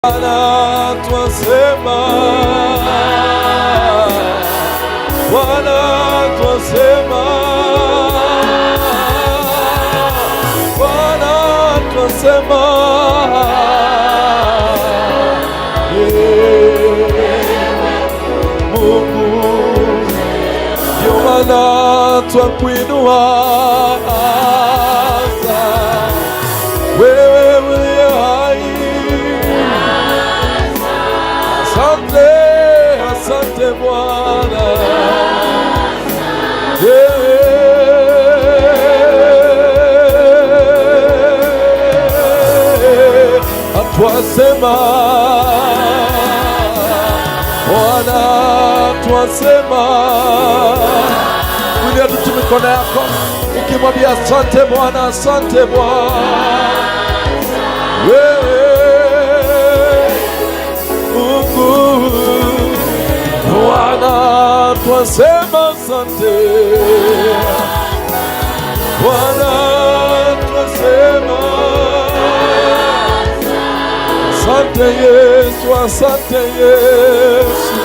Bwana twasema, Bwana twasema, Bwana twasema, Mungu ndio maana twakuinua, wewe uliye hai. Asante, asante Bwana, twasema Bwana, twasema. Kulia tu mikono yako ukimwambia asante Bwana, asante Bwana, wewe Mungu. Bwana twasema asante, Bwana twasema asante Yesu, asante Yesu,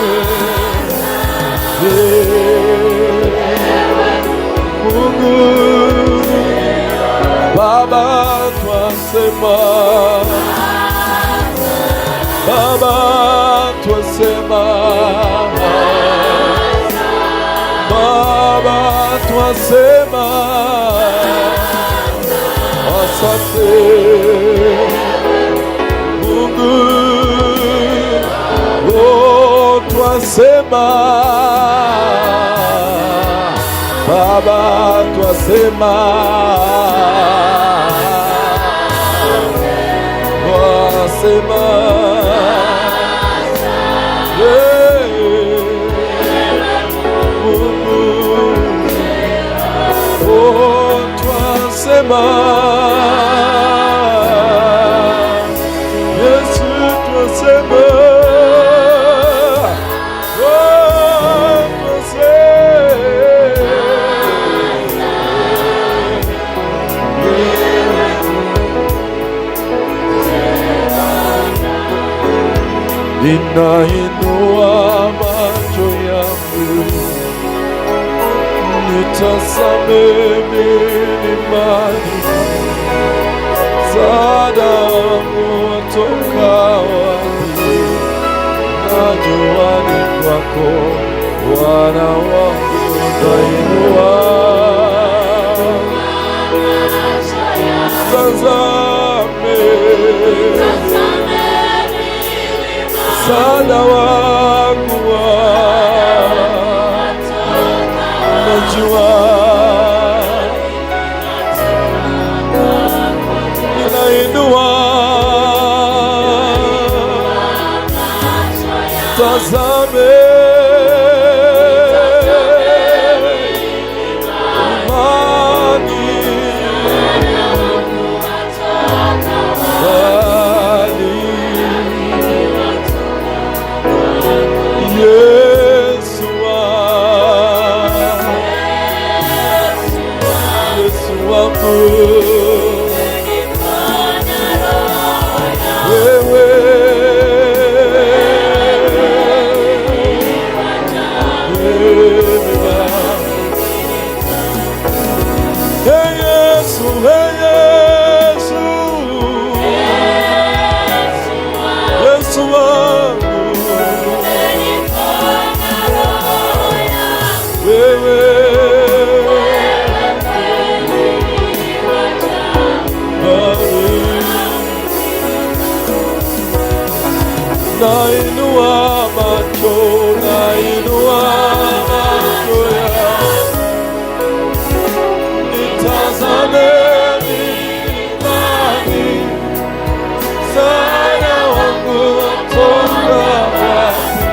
Mungu. Baba twasema, Baba twasema, Baba twasema asante Mungu. Oh, twasema Baba, twasema twasema twasema Yesu, twasema ninainua macho yangu nitazame milimani, msaada wangu watoka wapi? Najua ni kwako Bwana wangu. Ninainua tazame msaada wangu, najua ninainua tazame nainua macho, nainua macho yangu nitazame milimani, msaada wangu watoka wapi?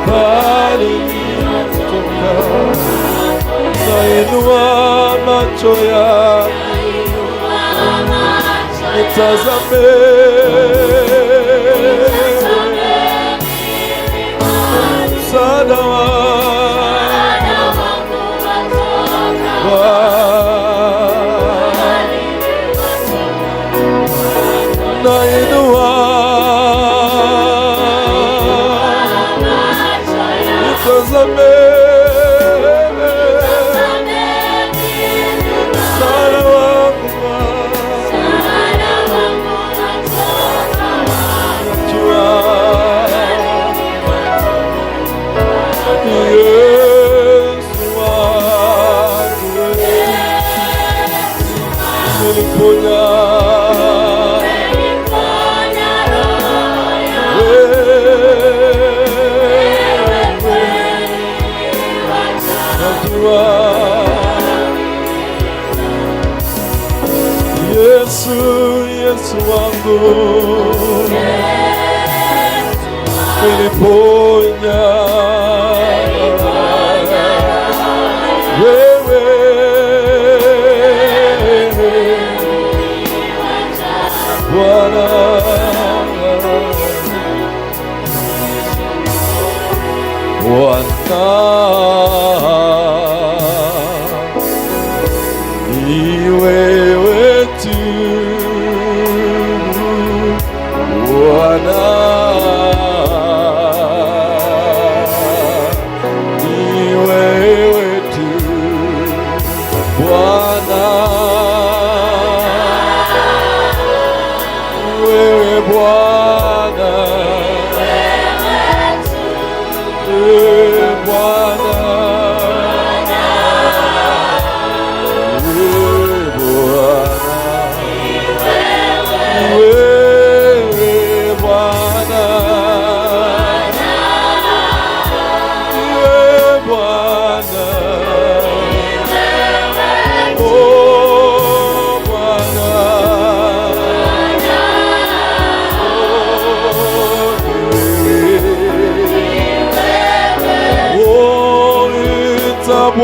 Bali ninatoka. Nainua macho yangu nitazame msaada wangu nainua Yesu wangu umeniponya wewe Bwana, Bwana ni wewe tu Bwana, ni wewe tu Bwana, wewe Bwana, wewe Bwana,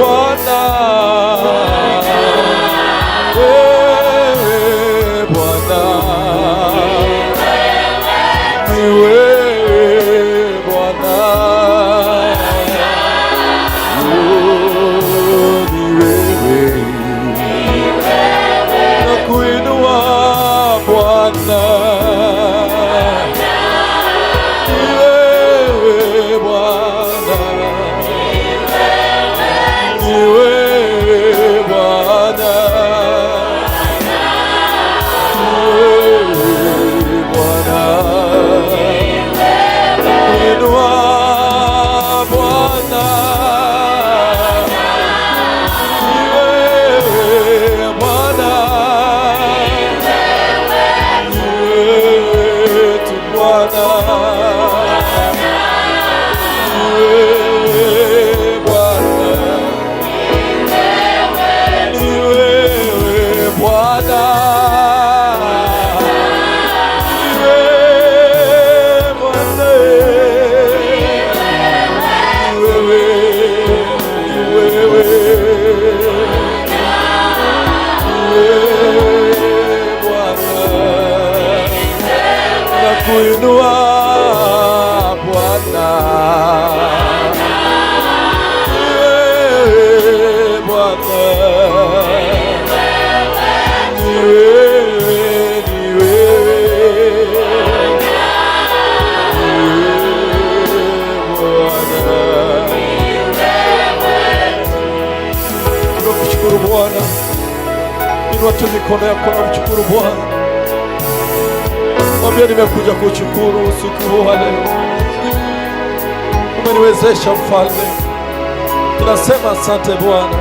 Bwana, wewe Bwana, ni wewe Bwana, ni wewe, nakuinua Bwana, ni wewe Bwana, ni wewe Bwana, ni wewe Bwana, inua Bwana, ni wewe Bwana, ni wewe tu Bwana, ni wewe Bwana, ni wewe Bwana, ni wewe Bwana, ni wewe, ni wewe, ni wewe Bwana, nakuinua Bwana, ni wewe Bwana, ni wewe, ni wewe Bwana. Tunakushukuru Bwana, inua tu mikono yako na mshukuru Bwana. Mwambie nimekuja kushukuru usiku huu wa leo, umeniwezesha Mfalme. Tunasema asante Bwana,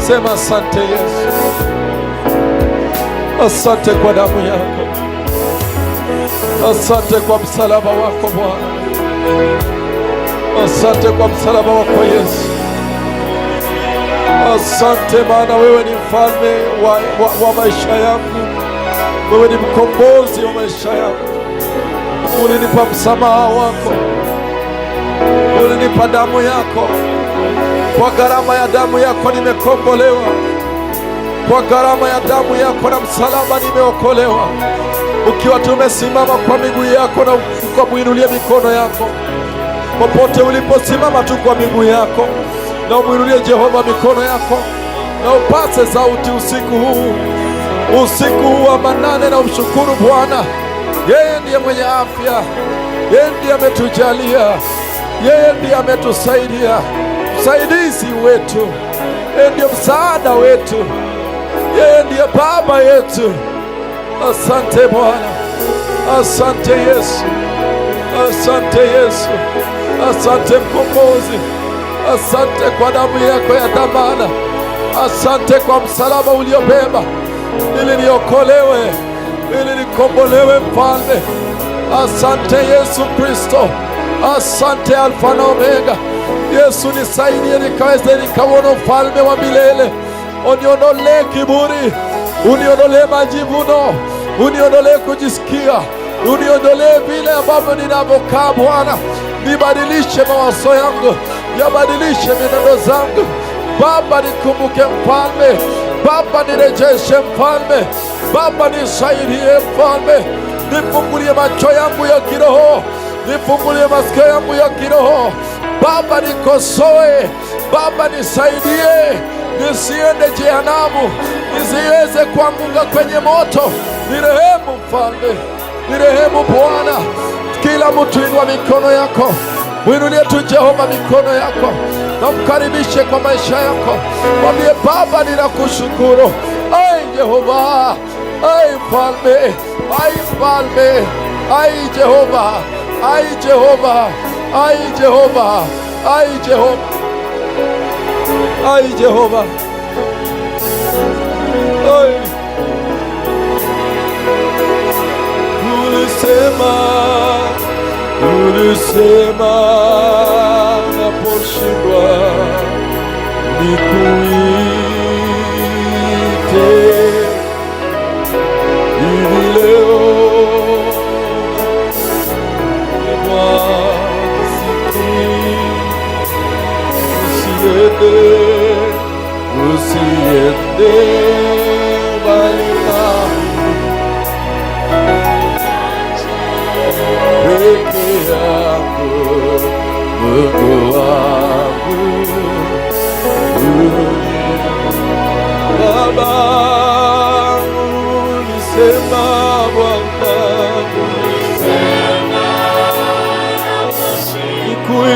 sema asante Yesu, asante kwa damu yako, asante kwa msalaba wako Bwana, asante kwa msalaba wako Yesu, asante maana wewe ni mfalme wa maisha yangu, wewe ni mkombozi wa maisha yangu. Ulinipa msamaha wako, ulinipa damu yako, kwa gharama ya damu yako nimekombolewa, kwa gharama ya damu yako na msalaba nimeokolewa. Ukiwa tumesimama kwa miguu yako na ukamwinulia mikono yako, popote uliposimama tu kwa miguu yako na umwinulie Jehova mikono yako na upase sauti usiku huu wa manane na umshukuru Bwana. Yeye ndiye mwenye afya, yeye ndiye ametujalia, Yeye ndiye ametusaidia, msaidizi wetu. Yeye ndiye msaada wetu. Yeye ndiye baba yetu. Asante Bwana, asante Yesu, asante Yesu, asante Mkombozi, asante kwa damu yako ya dhamana, asante kwa msalaba uliobeba ili niokolewe, ili nikombolewe Mfalme. Asante Yesu Kristo, asante Alfa na Omega. Yesu, nisaidie nikaweze nikauona ufalme wa milele. Uniondolee kiburi, uniondolee majivuno, uniondolee kujisikia, uniondolee vile ambavyo ninavyokaa Bwana. Nibadilishe mawazo yangu, yabadilishe mienendo zangu. Baba, nikumbuke Mfalme. Baba, nirejeshe Mfalme. Baba, nisaidie Mfalme. Nifungulie macho yangu ya kiroho, nifungulie masikio yangu ya kiroho. Baba, nikosoe. Baba, nisaidie nisiende jehanamu, nisiweze kuanguka kwenye moto. Nirehemu Mfalme, nirehemu Bwana. Kila mtu inua mikono yako, mwinulie tu Jehova mikono yako, na mkaribishe kwa maisha yako. Mwambie Baba, ninakushukuru. Ai Jehova, ai Mfalme, ai Mfalme, ai Jehova, ai Jehova, ai Jehova, ai Jehova, ai Jehova, ai. Ulisema naposhindwa nikuite. Hivi leo usiende mbali nami, peke yako Mungu wangu. Baba, ulisema Bwana,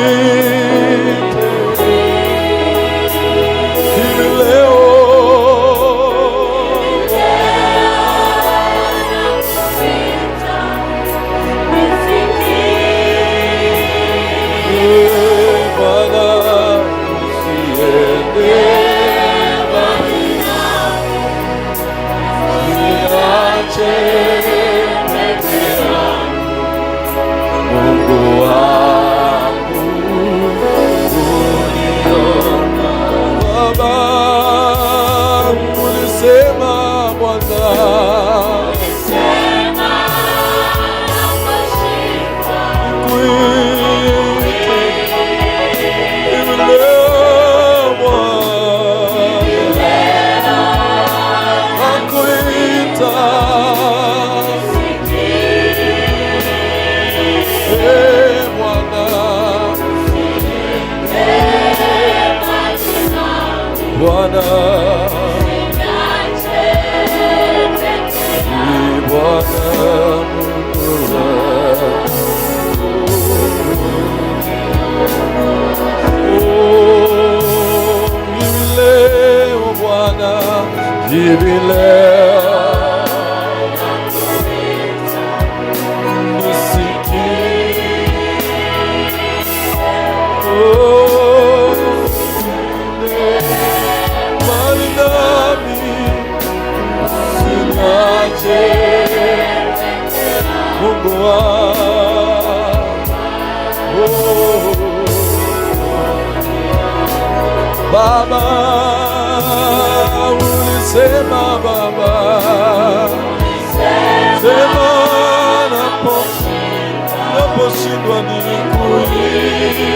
nikuite. Hivi leo Mungu wangu, uniona. Baba, ulisema Bwana, nikuite. Hivi leo Bwana, nakuita. Bwana, ni Bwana Mungu wangu. Hivi leo Bwana, hivi leo Mungu wangu. Baba, ulisema Baba, sema naposhindwa nikuite.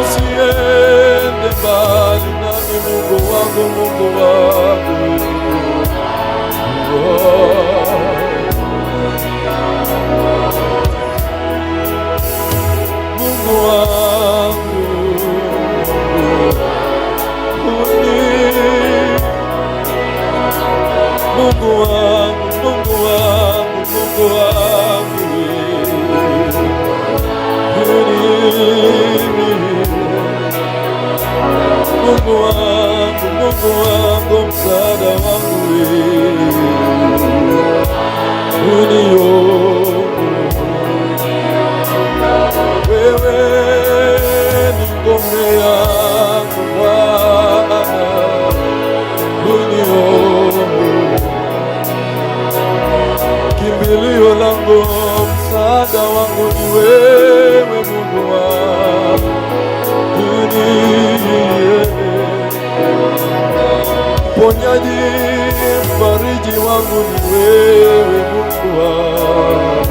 usiende mbali nami Mungu wangu, Mungu wangu. Mungu wangu, Mungu wangu, Mungu wangu, Mungu wangu, Mungu wangu, Mungu wangu, msaada wangu wewe ni ngome yangu Bwana, kimbilio langu, msaada wangu ni wewe Mungu wangu, mponyaji, mfariji wangu ni wewe Mungu wangu,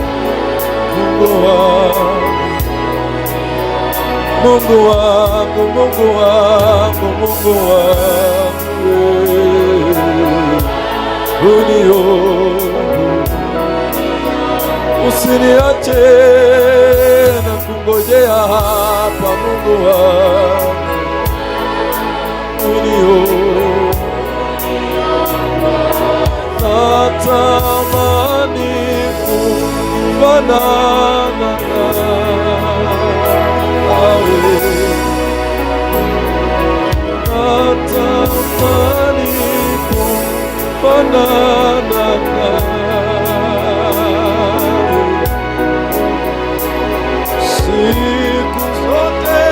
Mungu wangu, Mungu wangu, Mungu wangu, Mungu wangu, usiniache na kungojea hapa Mungu wangu, natamani kufanana nawe, natamani kufanana nawe siku zote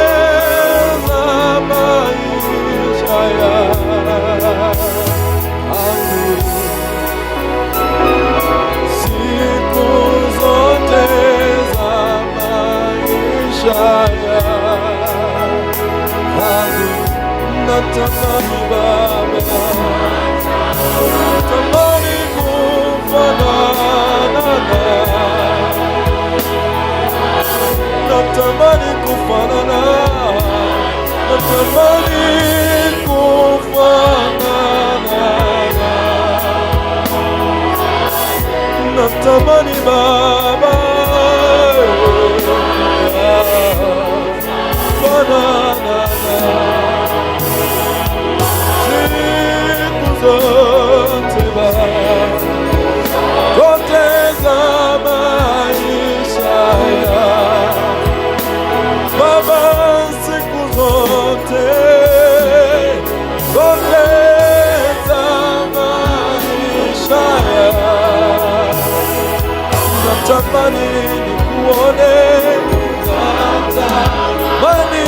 za maisha yangu, siku zote za maisha yangu, natamani Baba, natamani kufanana nawe, natamani kufanana, natamani kufanana, natamani Baba kufanana siku zote Baba, zote za maisha Baba, siku zote, zote za maisha natamani nikuone, natamani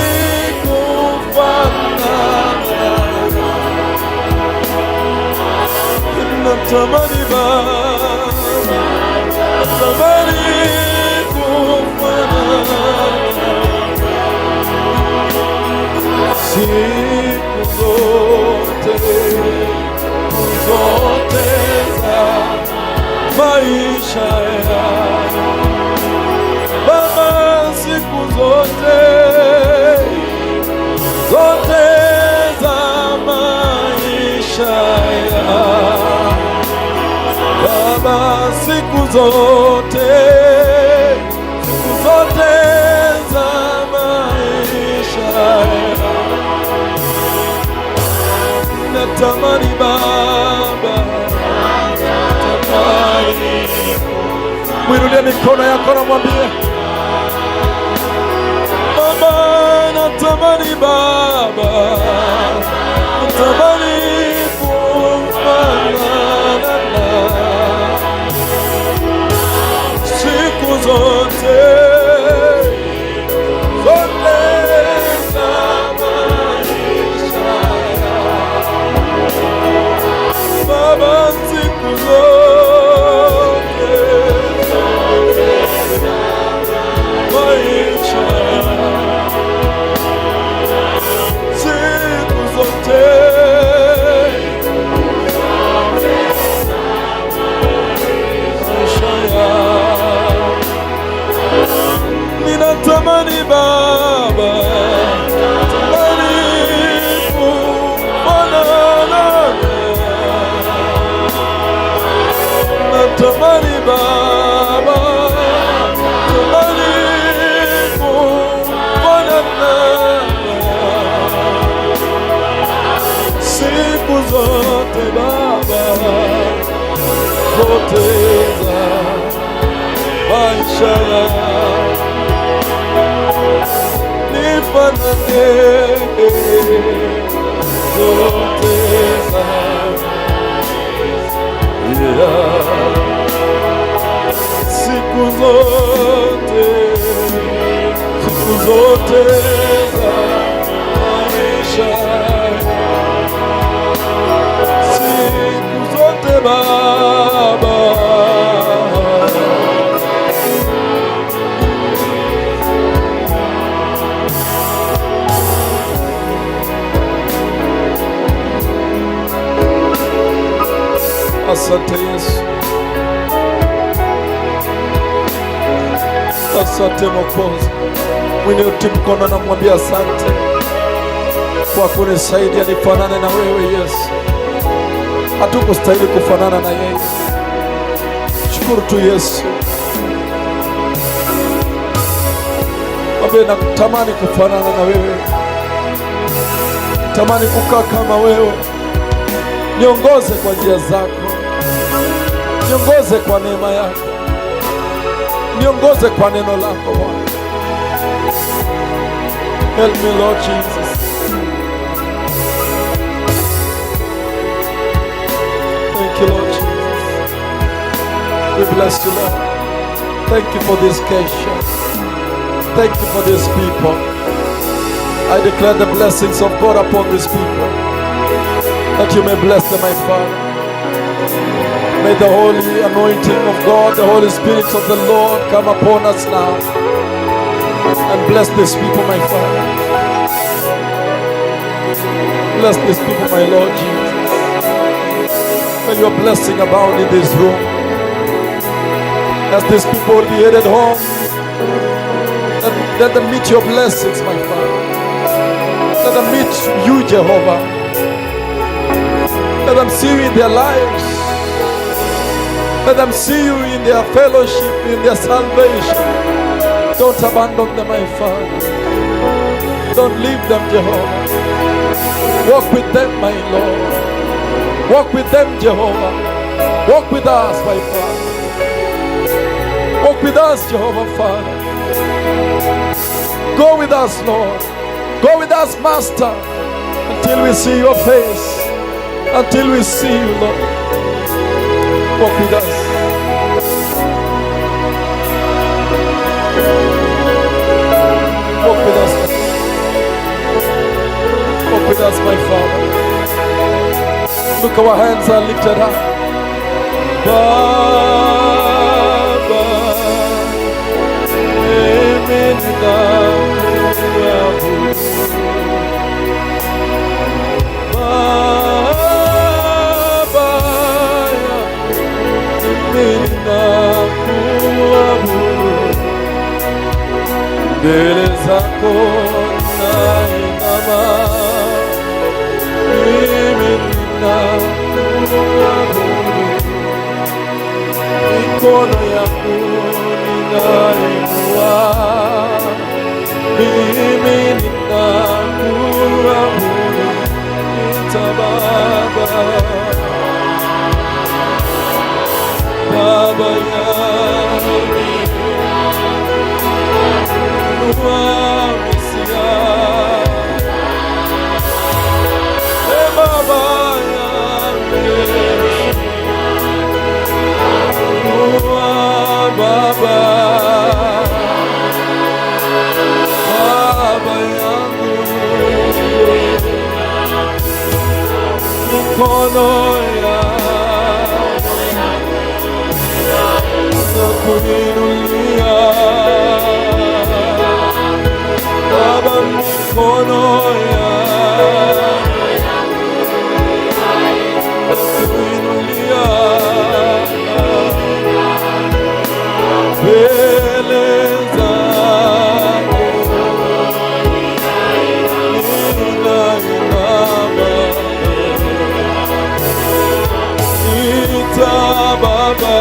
kufanana, natamani Baba, natamani kufanana siku zote, zote za maisha yangu Baba, siku zote, zote za maisha yangu Baba, siku zote, siku zote za maisha yangu natamani Baba, natamani. Mwinulie mikono yako na mwambie Baba, natamani Baba, natamani kufanana siku zote, zote za maisha Baba, siku zote, maisha siku zote, maisha ninatamani Baba, tamani Baba, tamani kufanana siku zote Baba, zote za maisha nifanane zote za siku zote za maisha siku zote Baba, asante Yesu, asante Mwokozi. Mwenye uti mkono na mwambia asante kwa kunisaidia nifanane na wewe Yesu. Hatukustahili kufanana na yeye. Shukuru tu Yesu. Mwambie natamani kufanana na wewe, natamani kukaa kama wewe. Niongoze kwa njia zako, niongoze kwa neema yako, niongoze kwa neno lako Bwana. Help me Lord Jesus. Thank you Lord Jesus. We bless you Lord. Thank you for this occasion. Thank you for these people. I declare the blessings of God upon these people, that you may bless them, my Father. May the holy anointing of God, the Holy Spirit of the Lord come upon us now and bless these people, my Father. Bless these people, my Lord Jesus. May your blessing abound in this room. As these people will be headed home, let them meet your blessings, my Father. Let them meet you, Jehovah. Let them see you in their lives. Let them see you in their fellowship, in their salvation. Don't abandon them, my Father. Don't leave them, Jehovah. Walk with them, my Lord. Walk with them, Jehovah. Walk with us, my Father. Walk with us, Jehovah, Father. Go with us, Lord. Go with us, Master, until we see your face. Until we see you, Lord. Walk with us. Walk with us. Walk with us, my Father. Look, our hands are lifted up. Baba, amen. Mbele zako nainama, mimi ninakuabudu, mikono yangu ninainua, mimi ninakuabudu, ita Baba, Baba yangu Mesia, Baba yangu, Baba, Baba yangu, mikono yangu nakuinulia Baba, mikono nakuinulia mbele zako ninainama, ita Baba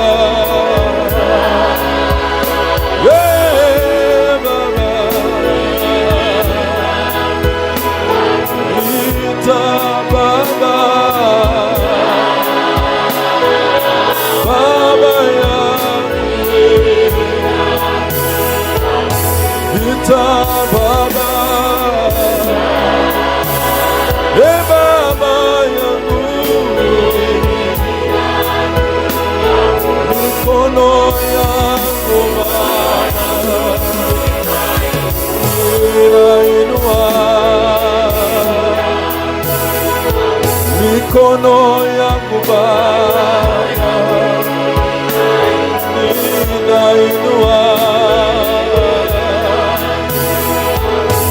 mikono yangu Baba, ninainua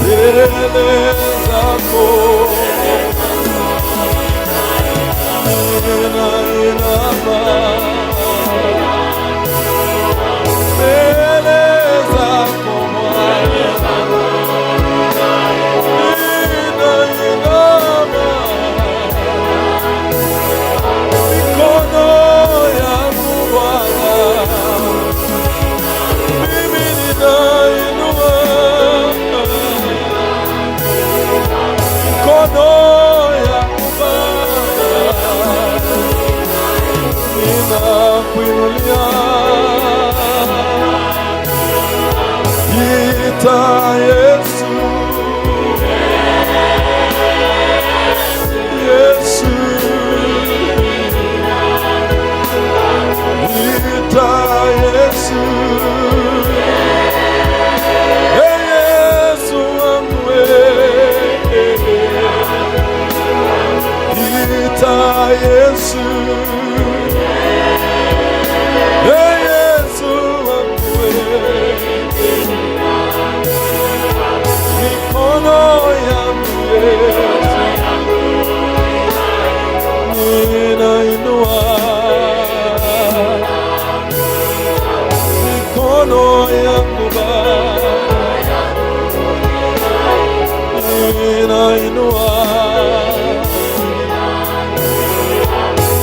mbele zako, ninainama mbele zako Yesu, Yesu, ita Yesu, Yesu wangu, ita Yesu, Yesu wangu, mikono yangu ninainua, mikono yangu ninainua,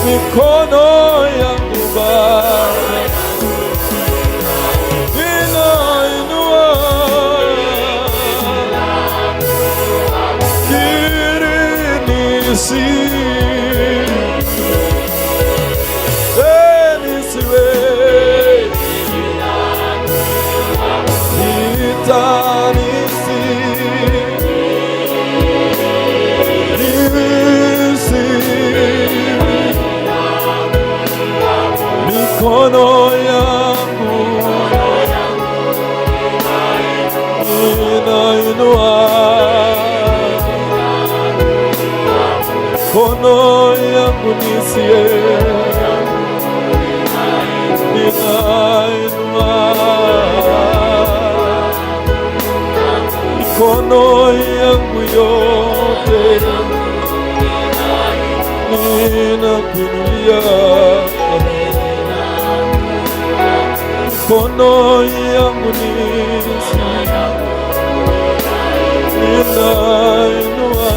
mikono yangu ninainua, nisiwe mikono yangu ninainua, mikono yangu nisiye, ninainua, mikono yangu yote ninakuinulia, mikono yangu ninainua,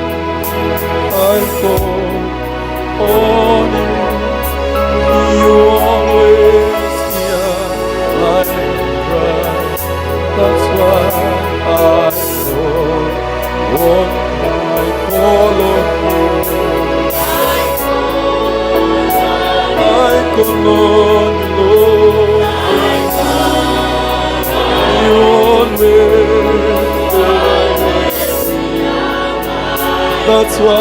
I call on you, you always hear my cry. That's why I call on you, I call on you, I call on you, Lord, you always. That's why,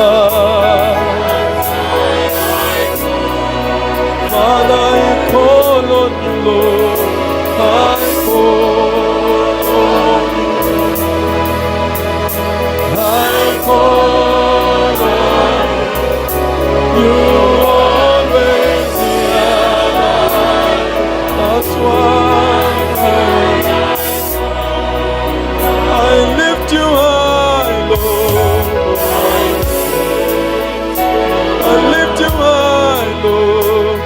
Father, I call on you, Lord, I call on you, I call on you, you always hear. That's why I lift you high, Lord. I lift you high, Lord.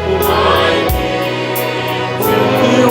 You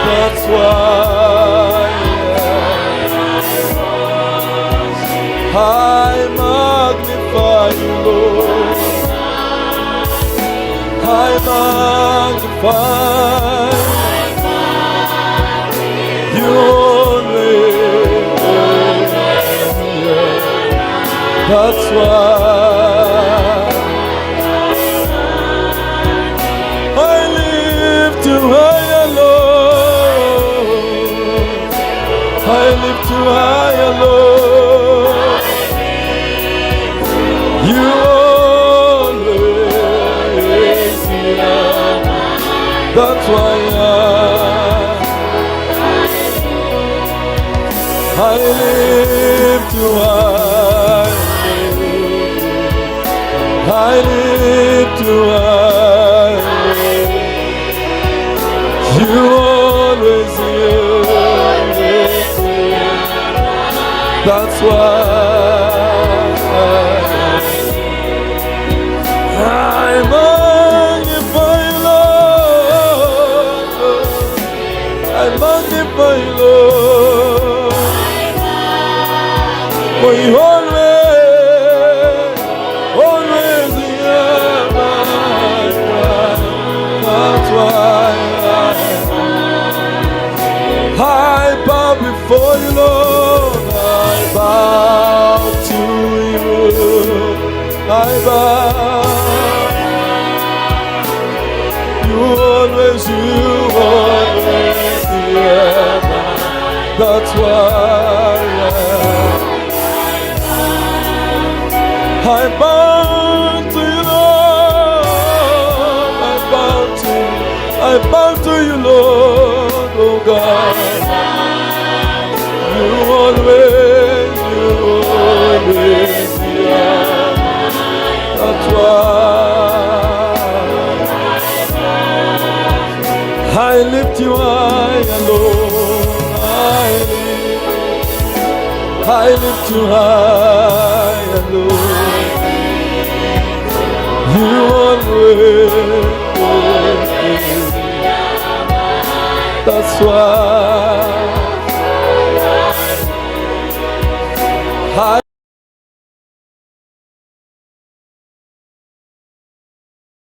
That's why I magnify you, Lord. I magnify you always. That's why I lift you higher, Lord. I lift you higher, Lord. You always hear. That's why I lift you high. I lift you high. You always hear. That's why I magnify you, Lord. I magnify you, Lord. For you always hear my cry. That's why I bow before you, Lord. I bow to you. I bow. You always hear my. That's why I bow to you, Lord. I bow to you, Lord, oh God. You always hear. That's why I lift you high, Lord. I lift you high, Lord. You always. That's why I